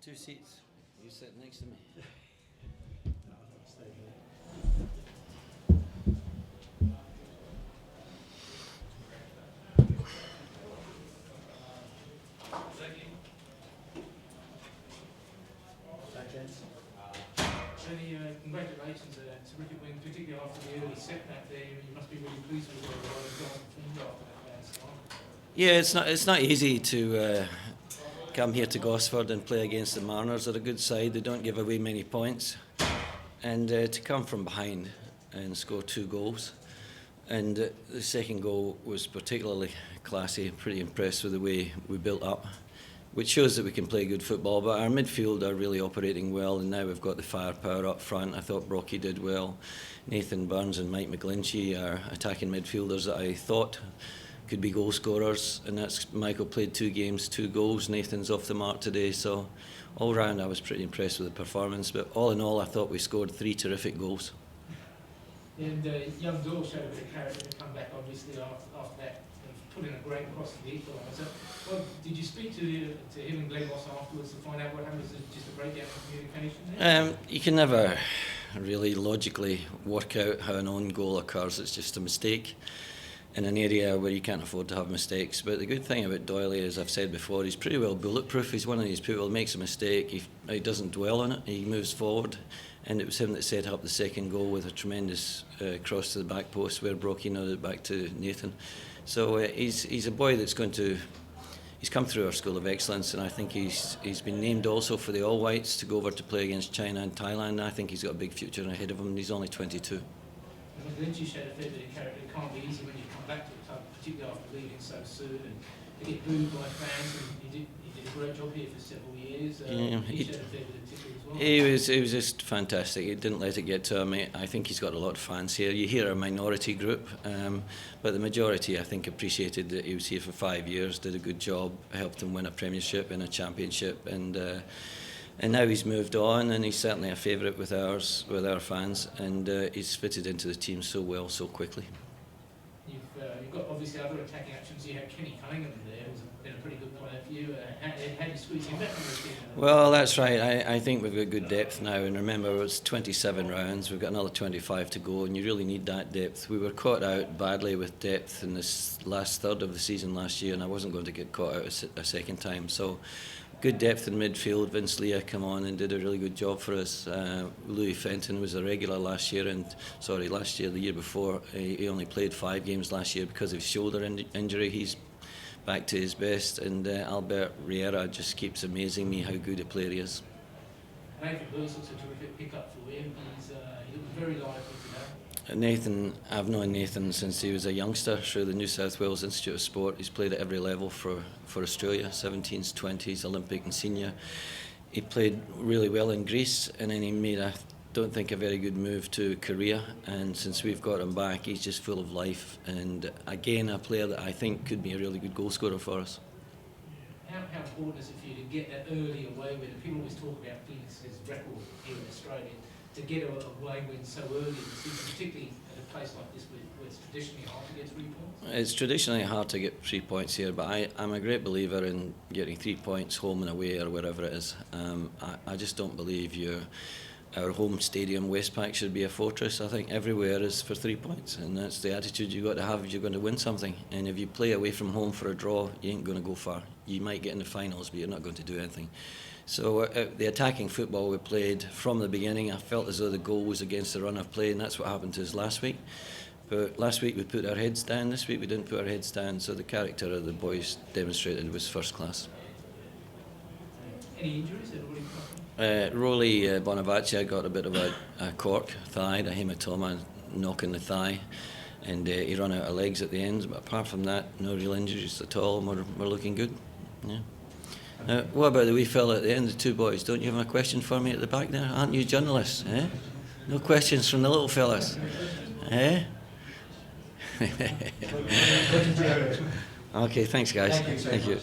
2 seats. You sit next to me. No, I'll stay here. Tony, congratulations, a terrific win, particularly after the early setback there. You must be really pleased with what you've got performed after that bad start. Yeah, it's not easy to come here to Gosford and play against the Mariners. They're a good side. They don't give away many points, and to come from behind and score 2 goals. And the second goal was particularly classy. Pretty impressed with the way we built up, which shows that we can play good football. But our midfield are really operating well, and now we've got the firepower up front. I thought Brocky did well. Nathan Burns and Mike McGlinchey are attacking midfielders that I thought could be goal scorers, and that's Michael played 2 games, 2 goals. Nathan's off the mark today, so all round I was pretty impressed with the performance. But all in all, I thought we scored 3 terrific goals. And young Doyle showed a bit of character to come back, obviously, after that, and put in a great cross to the equaliser. Well, did you speak to him and Glenn Moss afterwards to find out what happened? Was it just a breakdown in communication there? You can never really logically work out how an own goal occurs. It's just a mistake in an area where you can't afford to have mistakes. But the good thing about Doyley, as I've said before, he's pretty well bulletproof. He's one of these people who makes a mistake, he doesn't dwell on it, he moves forward. And it was him that set up the second goal with a tremendous cross to the back post where Brocky nodded it back to Nathan. So he's a boy that's he's come through our School of Excellence, and I think he's been named also for the All Whites to go over to play against China and Thailand. I think he's got a big future ahead of him, and he's only 22. McGlinchey showed a fair bit of character. It can't be easy when you come back to the club, particularly after leaving so soon, and to get booed by fans. And he did a great job here for several years. He showed a fair bit of tickle as well. He was just fantastic. He didn't let it get to him. I think he's got a lot of fans here. You hear a minority group, but the majority, I think, appreciated that he was here for 5 years, did a good job, helped them win a premiership and a championship, and now he's moved on, and he's certainly a favourite with our fans, and he's fitted into the team so well, so quickly. You've got obviously other attacking options. You have Kenny Cunningham there, who's been a pretty good player for you. How do you squeeze him back from the team? Well, that's right. I think we've got good depth now, and remember, it's 27 rounds. We've got another 25 to go, and you really need that depth. We were caught out badly with depth in this last third of the season last year, and I wasn't going to get caught out a second time. So, good depth in midfield. Vince Leah come on and did a really good job for us. Louis Fenton was a regular last year, the year before. He only played 5 games last year because of his shoulder injury. He's back to his best, and Albert Riera just keeps amazing me how good a player he is. Nathan Lewis looks a terrific pickup for him. He looked very lively today. Nathan, I've known Nathan since he was a youngster through the New South Wales Institute of Sport. He's played at every level for Australia, 17s, 20s, Olympic and senior. He played really well in Greece, and then he made a very good move to Korea, and since we've got him back, he's just full of life, and again a player that I think could be a really good goal scorer for us. How important is it for you to get that early away win? People always talk about Phoenix's record here in Australia, to get a away win so early in the season, particularly at a place like this where it's traditionally hard to get 3 points? It's traditionally hard to get 3 points here, but I'm a great believer in getting 3 points home and away or wherever it is. I just don't believe our home stadium, Westpac, should be a fortress. I think everywhere is for 3 points, and that's the attitude you've got to have if you're going to win something. And if you play away from home for a draw, you ain't going to go far. You might get in the finals, but you're not going to do anything. So the attacking football we played from the beginning, I felt as though the goal was against the run of play, and that's what happened to us last week. But last week we put our heads down, this week we didn't put our heads down, so the character of the boys demonstrated was first class. Any injuries? Rolly Bonavaccia got a bit of a cork thigh, a hematoma, knock in the thigh, and he ran out of legs at the end. But apart from that, no real injuries at all, and we're looking good. Yeah. What about the wee fella at the end, the 2 boys? Don't you have a question for me at the back there? Aren't you journalists? Eh? No questions from the little fellas? Eh? Okay, thanks guys. Thank you.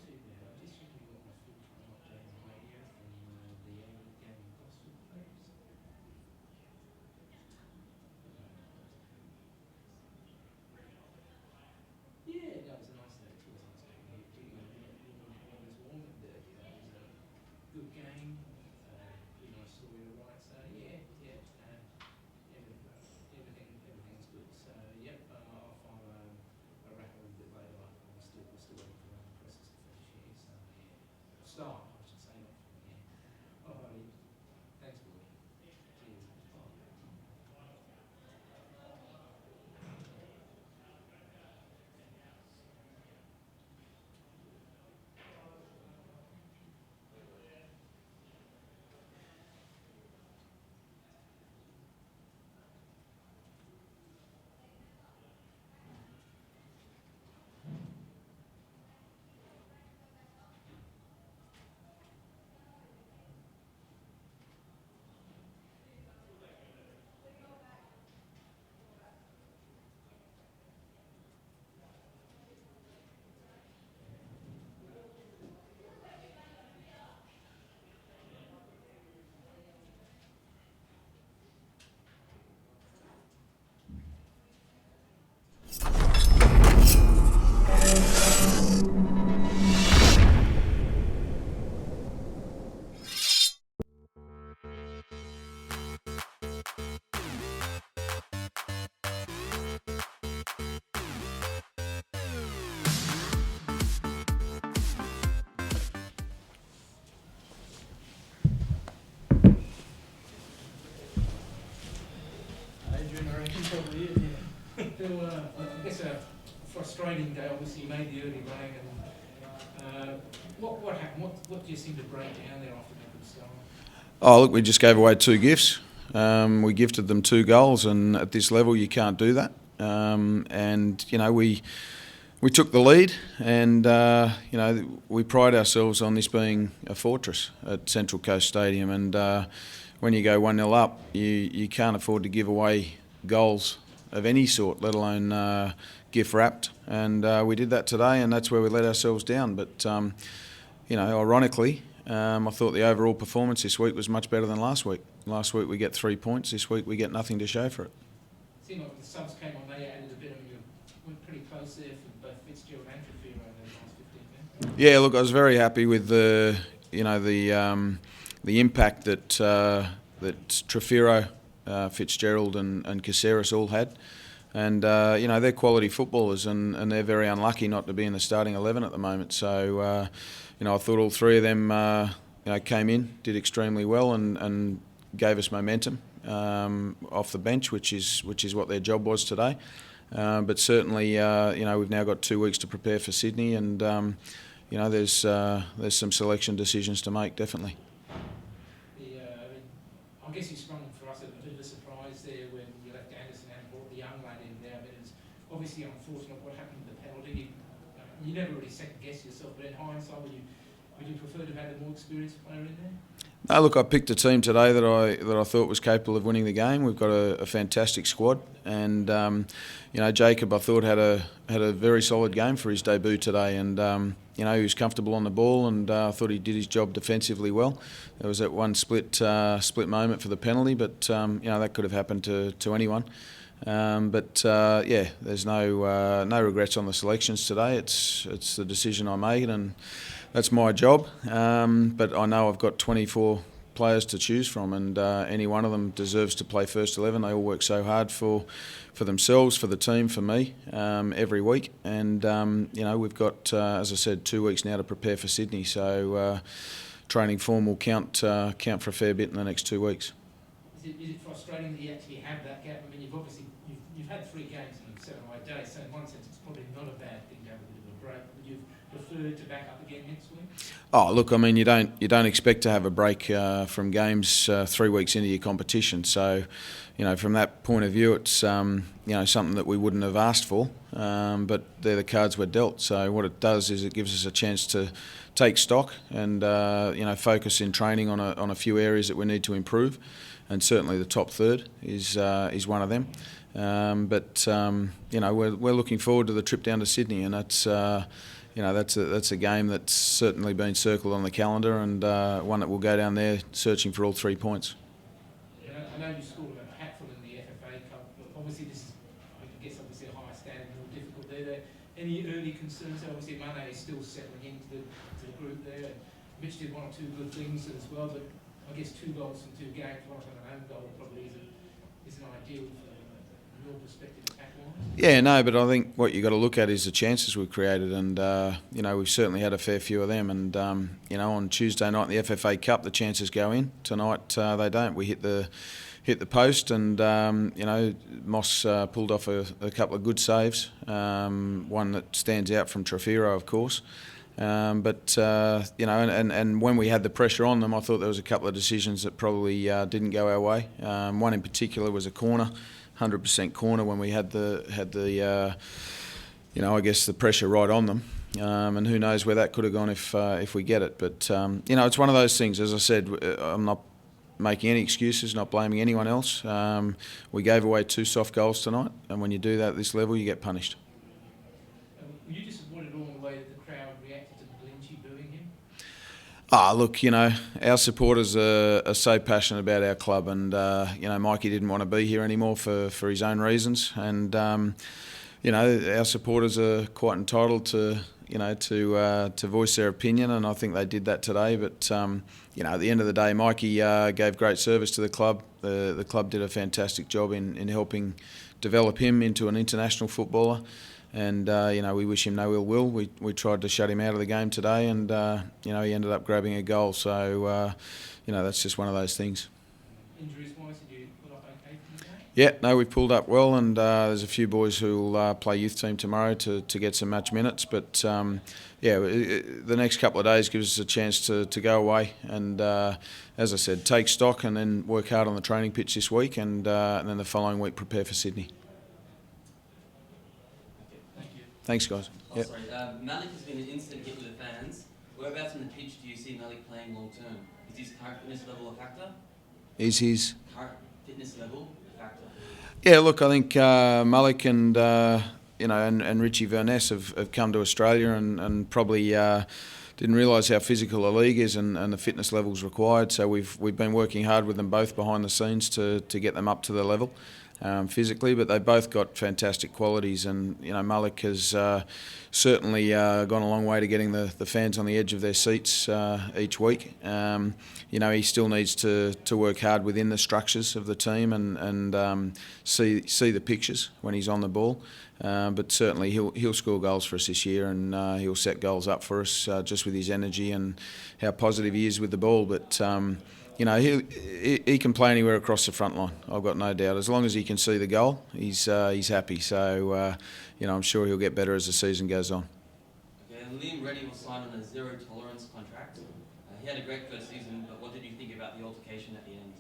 too bad. I just usually got my full time update on the radio from the ALL game in Gosford, please. Yeah, that was a nice day. It was nice day. It was warm and it was a good game. Pretty nice story to write. So yeah, everything's good. So yep, I'll file a wrap a little bit later. We're still waiting for the process to finish here. So yeah, start I should say, not from here. Alrighty, thanks, boy. Cheers. Bye. Adrian, I reckon probably is, yeah. Phil, I guess a frustrating day. Obviously, you made the early running, and what happened? What do you seem to break down there after that good start? Oh, look, we just gave away 2 gifts. We gifted them 2 goals, and at this level, you can't do that. And you know, we took the lead, and you know, we pride ourselves on this being a fortress at Central Coast Stadium. And when you go 1-0 up, you can't afford to give away goals of any sort, let alone gift wrapped. And we did that today, and that's where we let ourselves down. But you know, ironically, I thought the overall performance this week was much better than last week. Last week we get 3 points. This week we get nothing to show for it. It seemed like the subs came on, they added a bit, and you went pretty close there for both Fitzgerald and Trafiro over the last 15 minutes. Yeah, look, I was very happy with the impact that Trafiro, Fitzgerald, and Caceres all had. And you know, they're quality footballers, and they're very unlucky not to be in the starting 11 at the moment. So you know, I thought all 3 of them you know, came in, did extremely well, and gave us momentum off the bench, which is what their job was today. But certainly, you know, we've now got 2 weeks to prepare for Sydney, and you know, there's some selection decisions to make, definitely. I guess you sprung for us a bit of a surprise there when you left Anderson and brought the young lad in there. I mean, it's obviously unfortunate what happened to the penalty. You never really second guess yourself, but in hindsight, would you prefer to have had a more experienced player in there? No, look, I picked a team today that I thought was capable of winning the game. We've got a fantastic squad, and you know, Jacob, I thought had a very solid game for his debut today, and you know, he was comfortable on the ball, and I thought he did his job defensively well. There was that one split moment for the penalty, but you know, that could have happened to anyone. But yeah, there's no regrets on the selections today. It's the decision I made, and that's my job. But I know I've got 24 players to choose from, and any one of them deserves to play first 11. They all work so hard for themselves, for the team, for me, every week. And you know, we've got, as I said, 2 weeks now to prepare for Sydney. So training form will count for a fair bit in the next 2 weeks. Is it frustrating that you actually have that gap? I mean, you've had 3 games in 7 or 8 days, so in one sense it's probably not a bad thing to have a bit of a break. Would you prefer to back up again next week? Oh, look, I mean, you don't expect to have a break from games 3 weeks into your competition. So, you know, from that point of view, it's you know, something that we wouldn't have asked for, but they're the cards we're dealt. So what it does is it gives us a chance to take stock and you know, focus in training on a few areas that we need to improve, and certainly the top third is one of them. But you know, we're looking forward to the trip down to Sydney, and that's you that's a game that's certainly been circled on the calendar, and one that will go down there searching for all 3 points. I know you scored a hatful in the FFA Cup, but obviously this is, I guess, obviously a higher standard, more difficult there. Any early concerns? Obviously, Mane is still settling into the group there. Mitch did 1 or 2 good things as well, but I guess 2 goals from 2 games, 1 from an own goal probably isn't ideal from your perspective attack-wise. Yeah, no, but I think what you've got to look at is the chances we've created, and we've certainly had a fair few of them. And on Tuesday night in the FFA Cup, the chances go in. Tonight they don't. We hit the post, and Moss pulled off a couple of good saves. One that stands out from Trafiro, of course. And when we had the pressure on them, I thought there was a couple of decisions that probably didn't go our way. One in particular was a corner, 100% corner, when we had the pressure right on them. And who knows where that could have gone if we get it. But it's one of those things. As I said, I'm not making any excuses, not blaming anyone else. We gave away 2 soft goals tonight, and when you do that at this level, you get punished. Were you disappointed all in the way that the crowd reacted to Blinchy booing him? Look, our supporters are so passionate about our club, and Mikey didn't want to be here anymore for his own reasons, and our supporters are quite entitled to voice their opinion, and I think they did that today. But at the end of the day, Mikey gave great service to the club. The club did a fantastic job in helping develop him into an international footballer. And we wish him no ill will. We tried to shut him out of the game today, and he ended up grabbing a goal. So that's just one of those things. Injuries wise, did you put up okay for the game? Yeah, no, we pulled up well, and there's a few boys who'll play youth team tomorrow to get some match minutes. But the next couple of days gives us a chance to go away and, as I said, take stock and then work hard on the training pitch this week, and then the following week prepare for Sydney. Thanks, guys. Sorry. Malik has been an instant hit with the fans. Whereabouts on the pitch do you see Malik playing long term? Is his current fitness level a factor? Is his current fitness level a factor? Yeah, look, I think Malik and Richie Verness have come to Australia and probably didn't realise how physical a league is and the fitness levels required. So we've been working hard with them both behind the scenes to get them up to the level. Physically, but they've both got fantastic qualities, and Malik has certainly gone a long way to getting the fans on the edge of their seats each week. He still needs to work hard within the structures of the team and see the pictures when he's on the ball. But certainly he'll score goals for us this year, and he'll set goals up for us just with his energy and how positive he is with the ball. But he can play anywhere across the front line. I've got no doubt. As long as he can see the goal, he's happy. So, I'm sure he'll get better as the season goes on. Okay, and Liam Reddy was signed on a zero tolerance contract. He had a great first season, but what did you think about the altercation at the end?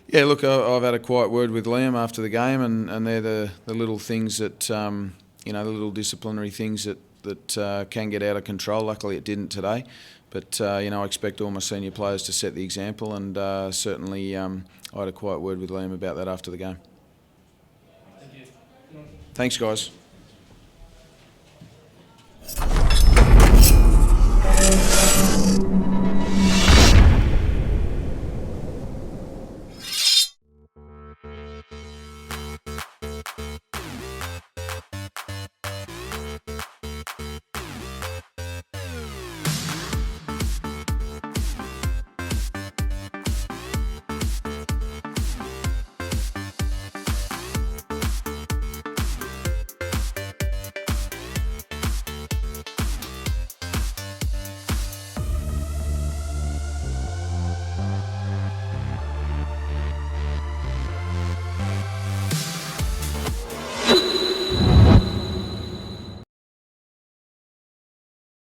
Yeah, look, I've had a quiet word with Liam after the game, and they're the little things that, the little disciplinary things that can get out of control. Luckily, it didn't today. But, I expect all my senior players to set the example, and certainly I had a quiet word with Liam about that after the game. Thank you. Thanks, guys.